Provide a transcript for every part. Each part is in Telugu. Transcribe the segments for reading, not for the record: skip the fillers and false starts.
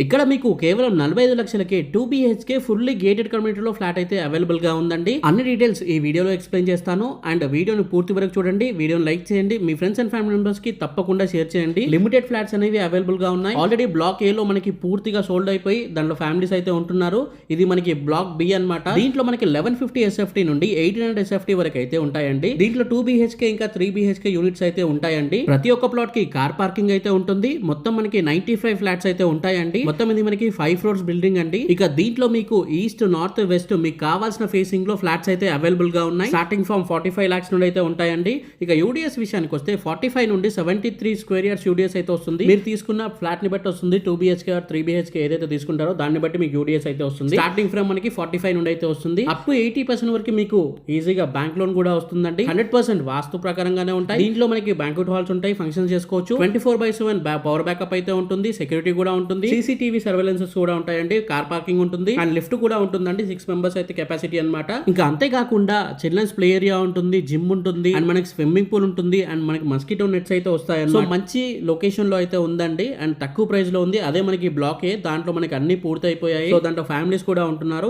ఇక్కడ మీకు కేవలం 45 లక్షలకే 2 BHK ఫుల్లీ గేటెడ్ కమ్యూనిటీలో ఫ్లాట్ అయితే అవైలబుల్ గా ఉందండి. అన్ని డీటెయిల్స్ ఈ వీడియోలో ఎక్స్ప్లెయిన్ చేస్తాను. అండ్ వీడియోని పూర్తి వరకు చూడండి, వీడియోని లైక్ చేయండి, మీ ఫ్రెండ్స్ అండ్ ఫ్యామిలీ మెంబర్స్ కి తప్పకుండా షేర్ చేయండి. లిమిటెడ్ ఫ్లాట్స్ అనేవి అవైలబుల్ గా ఉన్నాయి. ఆల్రెడీ బ్లాక్ ఏ లో మనకి పూర్తిగా సోల్డ్ అయిపోయి దాంట్లో ఫ్యామిలీస్ అయితే ఉంటున్నారు. ఇది మనకి బ్లాక్ బి అన్నమాట. దీంట్లో మనకి 1150 SFT నుండి 1800 SFT వరకు అయితే ఉంటాయండి. దీంట్లో 2 BHK ఇంకా 3 BHK యూనిట్స్ అయితే ఉంటాయండి. ప్రతి ఒక్క ప్లాట్ కి కార్ పార్కింగ్ అయితే ఉంటుంది. మొత్తం మనకి 95 ఫ్లాట్స్ అయితే ఉంటాయండి. మొత్తం ఇది మనకి 5 ఫ్లోర్స్ బిల్డింగ్ అండి. ఇక దీంట్లో మీకు ఈస్ట్, నార్త్, వెస్ట్ మీకు కావాల్సిన ఫేసింగ్ లో ఫ్లాట్స్ అయితే అవైలబుల్ గా ఉన్నాయి. స్టార్టింగ్ ఫ్రమ్ 45 lakhs నుండి అయితే ఉంటాయండి. ఇక యూడిఎస్ విషయానికి వస్తే 45 నుండి 73 స్క్వేర్ యార్డ్స్ యూడిఎస్ అయితే వస్తుంది. మీరు తీసుకున్న ఫ్లాట్ ని బట్టి వస్తుంది. 2 BHK 3 BHK ఏదైతే తీసుకుంటారో దాన్ని బట్టి మీకు యూడిఎస్ అయితే వస్తుంది. స్టార్టింగ్ ఫ్రమ్ మనకి 45 నుండి అయితే వస్తుంది. అప్ టు 80% వరకు మీకు ఈజీగా బ్యాంక్ లోన్ కూడా వస్తుందండి. 100% వాస్తు ప్రకారంగానే ఉంటాయి. దీంట్లో మనకి బ్యాంక్వెట్ హాల్స్ ఉంటాయి, ఫంక్షన్స్ చేసుకోవచ్చు. 24/7 పవర్ బ్యాకప్ అయితే ఉంటుంది. సెక్యూరిటీ కూడా ఉంటుంది. CCTV సర్వేలెన్సెస్ కూడా ఉంటాయండి. కార్ పార్కింగ్ ఉంటుంది అండ్ లిఫ్ట్ కూడా ఉంటుందండి. 6 మెంబర్స్ అయితే కెపాసిటీ అన్నమాట. ఇంకా అంతేకాకుండా చిల్డ్రన్స్ ప్లే ఏరియా ఉంటుంది, జిమ్ ఉంటుంది అండ్ మనకి స్విమ్మింగ్ పూల్ ఉంటుంది అండ్ మనకి మస్కిటో నెట్స్ అయితే వస్తాయి. సో మంచి లొకేషన్ లో అయితే ఉందండి అండ్ తక్కువ ప్రైస్ లో ఉంది. అదే మనకి బ్లాక్ ఏ, దాంట్లో మనకి అన్ని పూర్తి అయిపోయాయి. సో దాంట్లో ఫ్యామిలీస్ కూడా ఉంటున్నారు.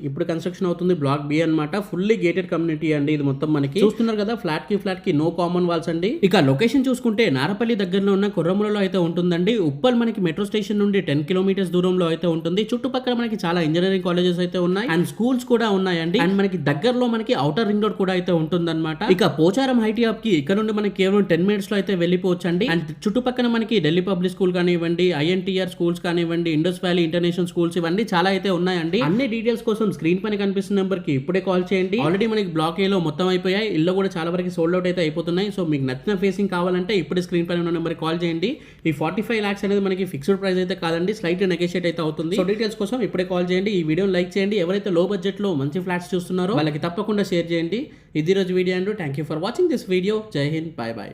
ఇప్పుడు కన్స్ట్రక్షన్ అవుతుంది బ్లాక్ బి అన్నమాట. ఫుల్లీ గేటెడ్ కమ్యూనిటీ అండి. ఇది మొత్తం మనకి చూస్తున్నారు కదా, ఫ్లాట్ కి నో కామన్ వాల్స్ అండి. ఇక లొకేషన్ చూసుకుంటే నారపల్లి దగ్గరలో ఉన్న కుర్రములలో అయితే ఉంటుందండి. ఉప్పల్ మనకి మెట్రో స్టేషన్ నుండి 10 kilometers దూరంలో అయితే ఉంటుంది. చుట్టుపక్కల మనకి చాలా ఇంజనీరింగ్ కాలేజెస్ అయితే ఉన్నాయి అండ్ స్కూల్స్ కూడా ఉన్నాయండి. అండ్ మనకి దగ్గరలో మనకి ఔటర్ రింగ్ రోడ్ కూడా అయితే ఉంటుందన్నమాట. ఇక పోచారం హైటీ హబ్ కి ఇక్కడ నుండి మనకి కేవలం 10 minutes లో అయితే వెళ్ళిపోవచ్చు అండి. అండ్ చుట్టుపక్కల మనకి ఢిల్లీ పబ్లిక్ స్కూల్ కానివ్వండి, INTR స్కూల్స్ కానివ్వండి, ఇండస్ వ్యాలీ ఇంటర్నేషనల్ స్కూల్స్ ఇవన్నీ చాలా అయితే ఉన్నాయండి. అన్ని డీటెయిల్స్ కోసం స్క్రీన్ పైన కనిపిస్తున్న నెంబర్ కి ఇప్పుడే కాల్ చేయండి. ఆల్రెడీ మనకి బ్లాక్ ఏ లో మొత్తం అయిపోయాయి. ఇల్లు కూడా చాలా వరకు సోల్డ్ అవుట్ అయితే అయిపోతున్నాయి. సో మీకు నచ్చిన ఫేసింగ్ కావాలంటే ఇప్పుడే స్క్రీన్ పైన ఉన్న నెంబర్ కాల్ చేయండి. ఈ 45 lakhs అనేది మనకి ఫిక్స్డ్ ప్రైస్ అయితే కాదండి, స్లైట్ నెగోషియేట్ అయితే అవుతుంది. సో డీటెయిల్స్ కోసం ఇప్పుడే కాల్ చేయండి. ఈ వీడియోని లైక్ చేయండి. ఎవరైతే లో బడ్జెట్ లో మంచి ఫ్లాట్స్ చూస్తున్నారో వాళ్ళకి తప్పకుండా షేర్ చేయండి. ఇది రోజు video and thank you for watching this video. జై హింద్, బై బై.